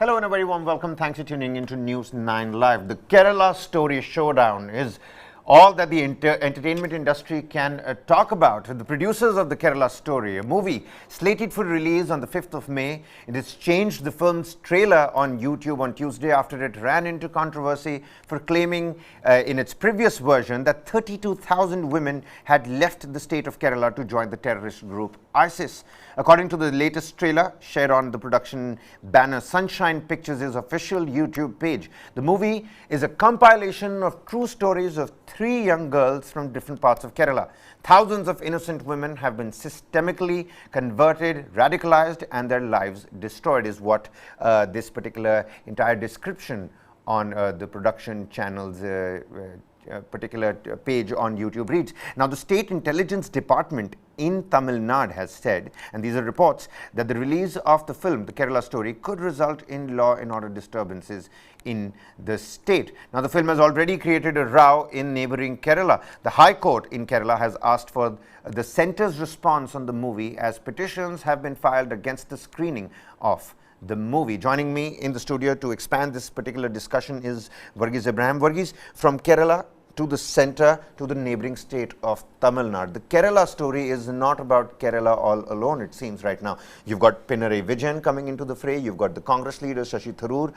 Hello and a very warm welcome. Thanks for tuning into News 9 Live. The Kerala Story Showdown is all that the entertainment industry can talk about. The producers of the Kerala Story, a movie slated for release on the 5th of May, it has changed the film's trailer on YouTube on Tuesday after it ran into controversy for claiming in its previous version that 32,000 women had left the state of Kerala to join the terrorist group ISIS. According to the latest trailer shared on the production banner Sunshine Pictures' official YouTube page, the movie is a compilation of true stories of 3 young girls from different parts of Kerala. Thousands of innocent women have been systemically converted, radicalized, and their lives destroyed, is what this particular entire description on the production channel's particular page on YouTube reads. Now, the State Intelligence Department in Tamil Nadu has said, and these are reports, that the release of the film, The Kerala Story, could result in law and order disturbances in the state. Now, the film has already created a row in neighboring Kerala. The High Court in Kerala has asked for the centre's response on the movie, as petitions have been filed against the screening of the movie. Joining me in the studio to expand this particular discussion is Varghese Abraham. Varghese, from Kerala to the centre to the neighbouring state of Tamil Nadu. The Kerala Story is not about Kerala all alone, it seems right now. You've got Pinarayi Vijayan coming into the fray. You've got the Congress leader Shashi Tharoor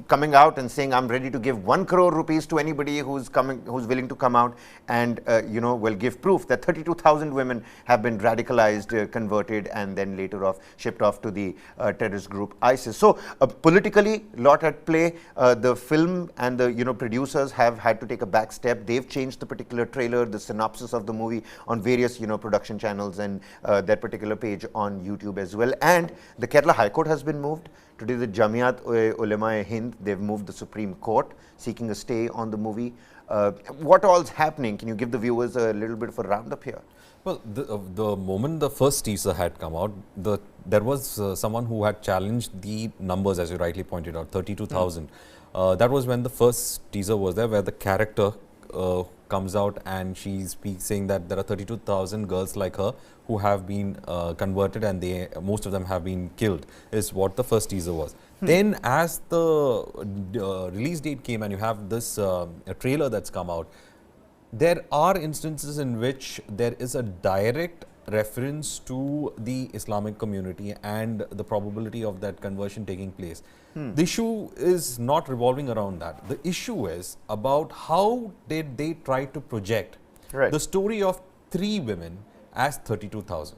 coming out and saying, I'm ready to give 1 crore rupees to anybody who's willing to come out and will give proof that 32,000 women have been radicalized, converted, and then later shipped off to the terrorist group ISIS. So politically, lot at play. The film and the producers have had to take a back step. They've changed the particular trailer, the synopsis of the movie on various production channels and their particular page on YouTube as well. And the Kerala High Court has been moved. Today the Jamiat Ulema-e-Hind, they've moved the Supreme Court seeking a stay on the movie. What all's happening? Can you give the viewers a little bit of a roundup here? Well, the moment the first teaser had come out, there was someone who had challenged the numbers, as you rightly pointed out, 32,000. That was when the first teaser was there, where the character comes out and she speaks saying that there are 32,000 girls like her who have been converted, and most of them have been killed, is what the first teaser was. Then as the release date came and you have this trailer that's come out, there are instances in which there is a direct reference to the Islamic community and the probability of that conversion taking place. The issue is not revolving around that. The issue is about how did they try to project the story of 3 women as 32,000.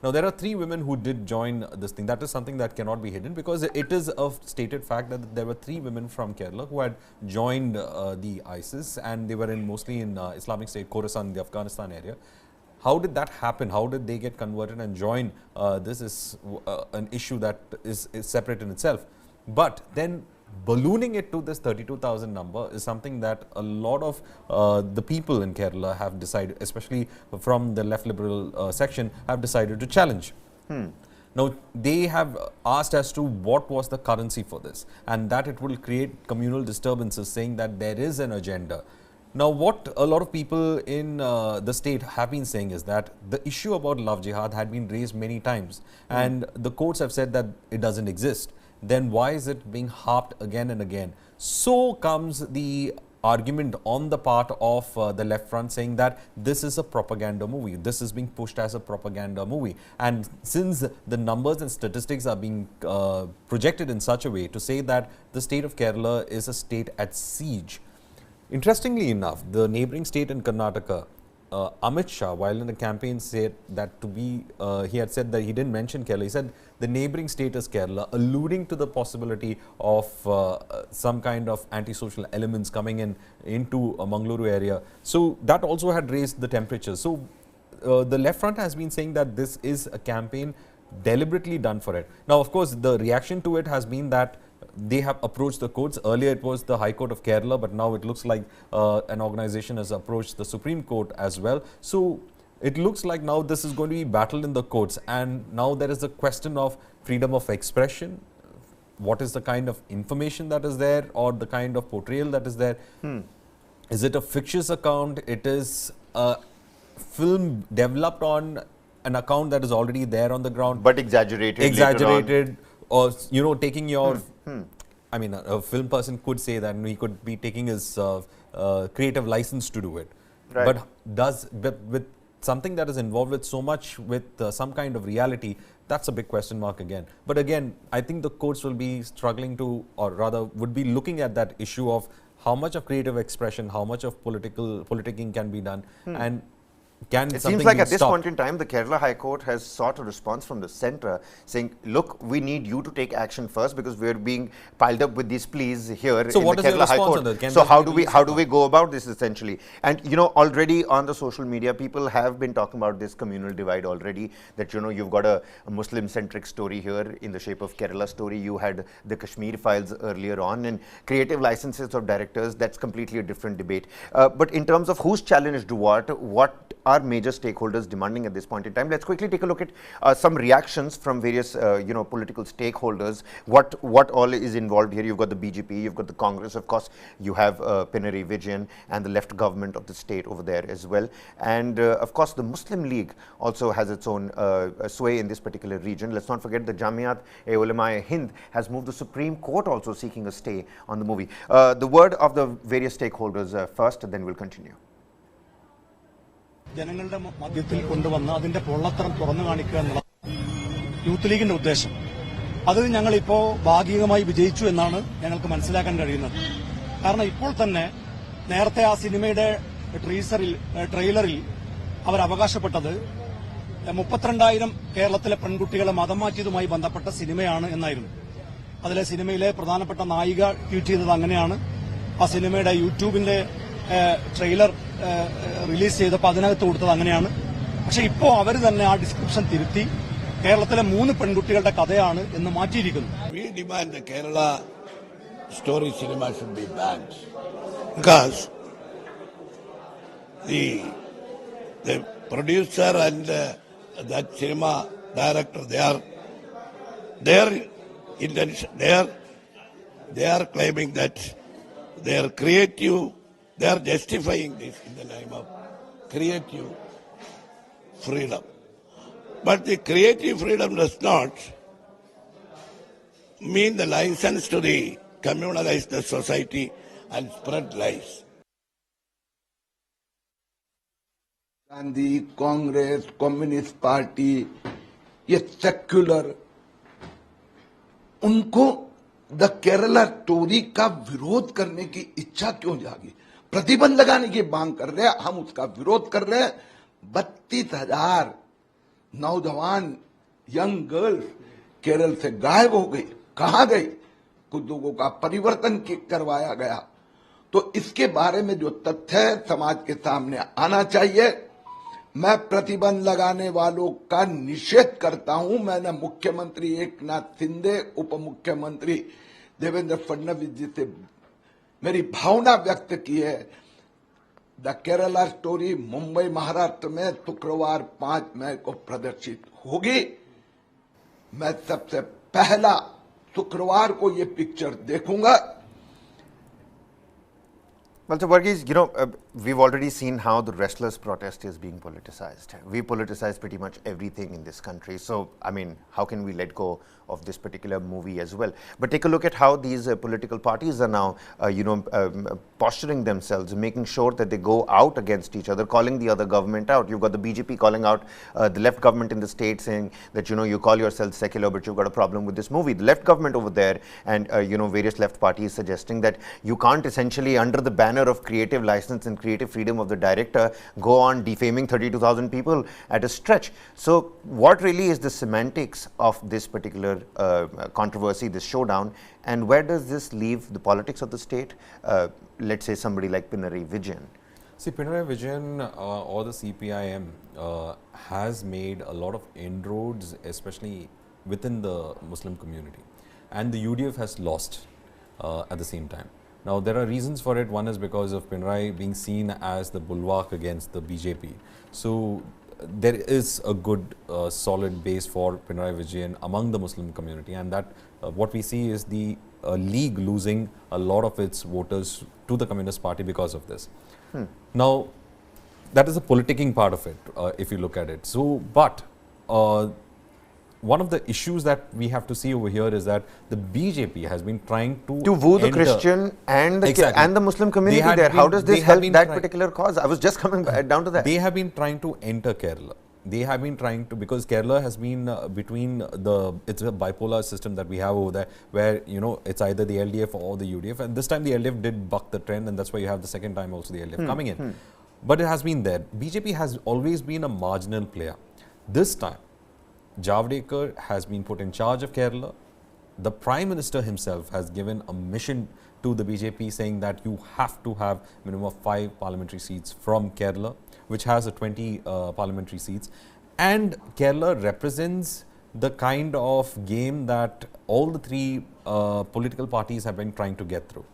Now, there are 3 women who did join this thing. That is something that cannot be hidden, because it is a stated fact that there were 3 women from Kerala who had joined the ISIS, and they were mostly in Islamic State, Khorasan, the Afghanistan area. How did that happen? How did they get converted and join? This is an issue that is separate in itself. But then ballooning it to this 32,000 number is something that a lot of the people in Kerala have decided, especially from the left liberal section, have decided to challenge. Now, they have asked as to what was the currency for this, and that it will create communal disturbances, saying that there is an agenda. Now, what a lot of people in the state have been saying is that the issue about love jihad had been raised many times, and the courts have said that it doesn't exist. Then why is it being harped again and again? So comes the argument on the part of the left front, saying that this is a propaganda movie. This is being pushed as a propaganda movie. And since the numbers and statistics are being projected in such a way to say that the state of Kerala is a state at siege. Interestingly enough, the neighbouring state in Karnataka, Amit Shah, while in the campaign, said that he had said that he didn't mention Kerala. He said the neighbouring state is Kerala, alluding to the possibility of some kind of antisocial elements coming into Mangaluru area. So that also had raised the temperature. So the left front has been saying that this is a campaign deliberately done for it. Now, of course, the reaction to it has been that they have approached the courts. Earlier it was the High Court of Kerala, but now it looks like an organization has approached the Supreme Court as well. So it looks like now this is going to be battled in the courts, and now there is a question of freedom of expression. What is the kind of information that is there, or the kind of portrayal that is there? Is it a fictitious account? It is a film developed on an account that is already there on the ground, but exaggerated. Exaggerated. or taking your, I mean, a film person could say that he could be taking his creative license to do it. Right. But with something that is involved with so much, with some kind of reality, that's a big question mark again. But again, I think the courts will be struggling to, or rather would be looking at that issue of how much of creative expression, how much of politicking can be done, and can it something seems like be at this stopped? point in time, the Kerala High Court has sought a response from the centre saying, look, we need you to take action first because we're being piled up with these pleas here So in what the is your Kerala High response Court. on that? Can So that how be do we released go about this essentially? And already on the social media, people have been talking about this communal divide already, that you've got a Muslim-centric story here in the shape of Kerala story. You had the Kashmir files earlier on, and creative licenses of directors, that's completely a different debate. But in terms of who's challenged what are major stakeholders demanding at this point in time? Let's quickly take a look at some reactions from various political stakeholders. What all is involved here? You've got the BJP, you've got the Congress, of course, you have Pinarayi Vijayan and the left government of the state over there as well. And of course, the Muslim League also has its own sway in this particular region. Let's not forget the Jamiat-e-Ulema-e-Hind has moved the Supreme Court also seeking a stay on the movie. The word of the various stakeholders first, then we'll continue. ജനങ്ങളുടെ മധ്യത്തിൽ കൊണ്ടുവന്ന് അതിന്റെ പൊള്ളത്തരം തുറന്നു കാണിക്കുക എന്നുള്ള youth ലീഗിന്റെ ഉദ്ദേശം അത് ഞങ്ങളിപ്പോൾ ഭാഗികമായി വിജയിച്ചു എന്നാണ് ഞങ്ങൾക്ക് മനസ്സിലാക്കാൻ കഴിയുന്നത്. കാരണം ഇപ്പോൾ തന്നെ നേരത്തെ ആ സിനിമയുടെ ട്രെയിലറിൽ അവർ അവകാശപ്പെട്ടത് 32,000 കേരളത്തിലെ പെൺകുട്ടികളെ മതം മാറ്റിയതുമായി ബന്ധപ്പെട്ട സിനിമയാണ് എന്നായിരുന്നു. അതിലെ സിനിമയിലെ പ്രധാനപ്പെട്ട നായിക ട്വീറ്റ് ചെയ്തത് അങ്ങനെയാണ്. ആ സിനിമയുടെ യൂട്യൂബിന്റെ ട്രെയിലർ റിലീസ് ചെയ്തപ്പോൾ അതിനകത്ത് കൊടുത്തത് അങ്ങനെയാണ്. പക്ഷെ ഇപ്പോ അവർ തന്നെ ആ ഡിസ്ക്രിപ്ഷൻ തിരുത്തി കേരളത്തിലെ 3 പെൺകുട്ടികളുടെ കഥയാണ് എന്ന് മാറ്റിയിരിക്കുന്നു. We demand the Kerala story cinema should be banned because the producer and that cinema director, their intention, they are claiming that they are creative. They are justifying this in the name of creative freedom. But the creative freedom does not mean the license to communalize the society and spread lies. Gandhi, Congress, Communist Party, ये secular, उनको the Kerala story का विरोध करने की इच्छा क्यों जागी? प्रतिबंध लगाने की मांग कर रहे हैं, हम उसका विरोध कर रहे हैं. 32,000 नौजवान यंग गर्ल्स केरल से गायब हो गई. कहां गई? कुछ लोगों का परिवर्तन करवाया गया. तो इसके बारे में जो तथ्य है समाज के सामने आना चाहिए. मैं प्रतिबंध लगाने वालों का निषेध करता हूं. मैंने मुख्यमंत्री एकनाथ शिंदे, उप मुख्यमंत्री देवेंद्र फडणवीस जी से मेरी भावना व्यक्त की है. द केरला स्टोरी मुंबई महाराष्ट्र में शुक्रवार 5 मई को प्रदर्शित होगी. मैं सबसे पहला शुक्रवार को ये पिक्चर देखूंगा. Well, so Varghese, we've already seen how the wrestlers' protest is being politicized. We politicize pretty much everything in this country. So, I mean, how can we let go of this particular movie as well? But take a look at how these political parties are now, posturing themselves, making sure that they go out against each other, calling the other government out. You've got the BJP calling out the left government in the state, saying that, you call yourself secular, but you've got a problem with this movie. The left government over there and, various left parties suggesting that you can't essentially, under the banner of creative license and creative freedom of the director, go on defaming 32,000 people at a stretch. So what really is the semantics of this particular controversy, this showdown, and where does this leave the politics of the state? Let's say somebody like Pinarayi Vijayan. See, Pinarayi Vijayan or the CPIM has made a lot of inroads, especially within the Muslim community, and the UDF has lost at the same time. Now, there are reasons for it. One is because of Pinarayi being seen as the bulwark against the BJP. So, there is a good solid base for Pinarayi Vijayan among the Muslim community, and that what we see is the League losing a lot of its voters to the Communist Party because of this. Now, that is the politicking part of it, if you look at it. So, but one of the issues that we have to see over here is that the BJP has been trying to woo the enter. Christian and the Exactly. and the Muslim community had there. How been- does they this have help been that try- particular cause? I was just coming down to that. They have been trying to enter Kerala. They have been trying to, because Kerala has been between it's a bipolar system that we have over there, where, you know, it's either the LDF or the UDF, and this time the LDF did buck the trend, and that's why you have the second time also the LDF coming in. But it has been there. BJP has always been a marginal player. This time, Javadekar has been put in charge of Kerala. The Prime Minister himself has given a mission to the BJP saying that you have to have minimum of 5 parliamentary seats from Kerala, which has a 20 parliamentary seats. And Kerala represents the kind of game that all the 3 political parties have been trying to get through.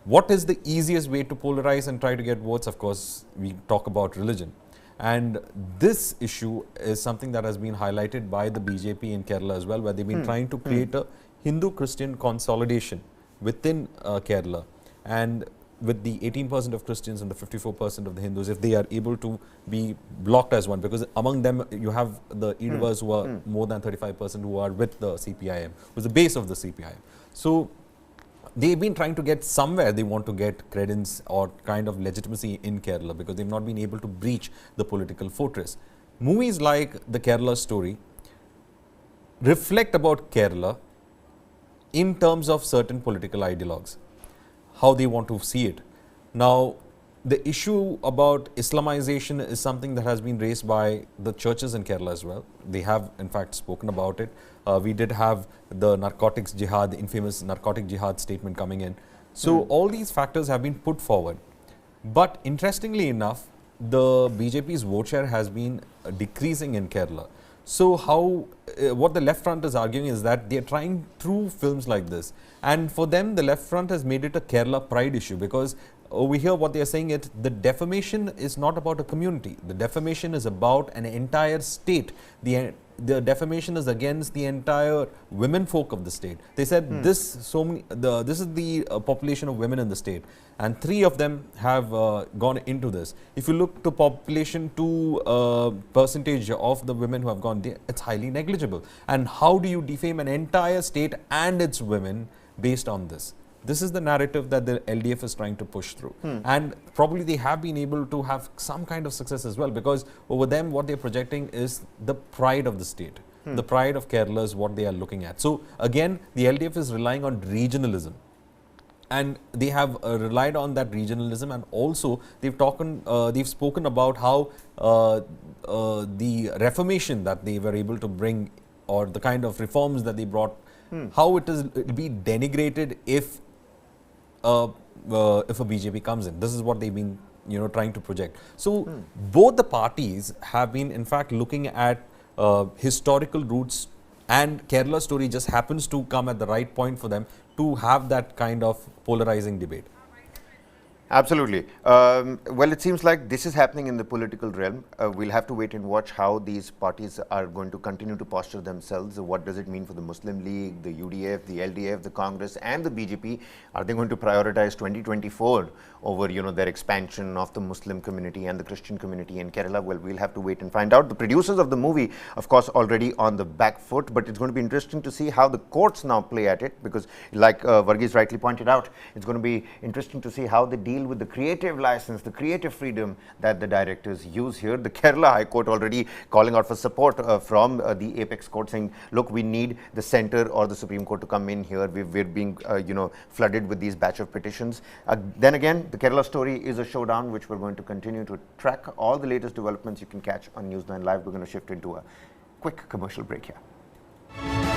What is the easiest way to polarize and try to get votes? Of course, we talk about religion. And this issue is something that has been highlighted by the BJP in Kerala as well, where they've been trying to create a Hindu-Christian consolidation within Kerala. And with the 18% of Christians and the 54% of the Hindus, if they are able to be blocked as one, because among them you have the Edavas who are more than 35% who are with the CPIM, who's the base of the CPIM. So they've been trying to get somewhere, they want to get credence or kind of legitimacy in Kerala, because they've not been able to breach the political fortress. Movies like The Kerala Story reflect about Kerala in terms of certain political ideologues, how they want to see it. Now, the issue about Islamization is something that has been raised by the churches in Kerala as well. They have in fact spoken about it. We did have the narcotics jihad, the infamous narcotic jihad statement coming in. So all these factors have been put forward. But interestingly enough, the BJP's vote share has been decreasing in Kerala. So how, what the left front is arguing is that they are trying through films like this. And for them, the left front has made it a Kerala pride issue, because over here what they are saying is the defamation is not about a community. The defamation is about an entire state. The defamation is against the entire women folk of the state. They said this is the population of women in the state, and 3 of them have gone into this. If you look to population to percentage of the women who have gone there, it's highly negligible. And how do you defame an entire state and its women based on this? This is the narrative that the LDF is trying to push through. And probably they have been able to have some kind of success as well, because over them what they're projecting is the pride of the state. The pride of Kerala is what they are looking at. So again, the LDF is relying on regionalism. And they have relied on that regionalism, and also they've spoken about how the reformation that they were able to bring, or the kind of reforms that they brought, how it will be denigrated if a BJP comes in. This is what they've been, you know, trying to project. So both the parties have been in fact looking at historical roots, and Kerala Story just happens to come at the right point for them to have that kind of polarizing debate. Absolutely. Well, it seems like this is happening in the political realm. We'll have to wait and watch how these parties are going to continue to posture themselves. What does it mean for the Muslim League, the UDF, the LDF, the Congress and the BJP? Are they going to prioritize 2024 over, you know, their expansion of the Muslim community and the Christian community in Kerala? Well, we'll have to wait and find out. The producers of the movie, of course, already on the back foot, but it's going to be interesting to see how the courts now play at it, because like Varghese rightly pointed out, it's going to be interesting to see how they deal with the creative license, the creative freedom that the directors use here. The Kerala High Court already calling out for support from the apex court, saying, look, we need the center or the Supreme Court to come in here. We're being flooded with these batch of petitions. Then again, the Kerala Story is a showdown which we're going to continue to track. All the latest developments you can catch on News9 Live. We're going to shift into a quick commercial break here.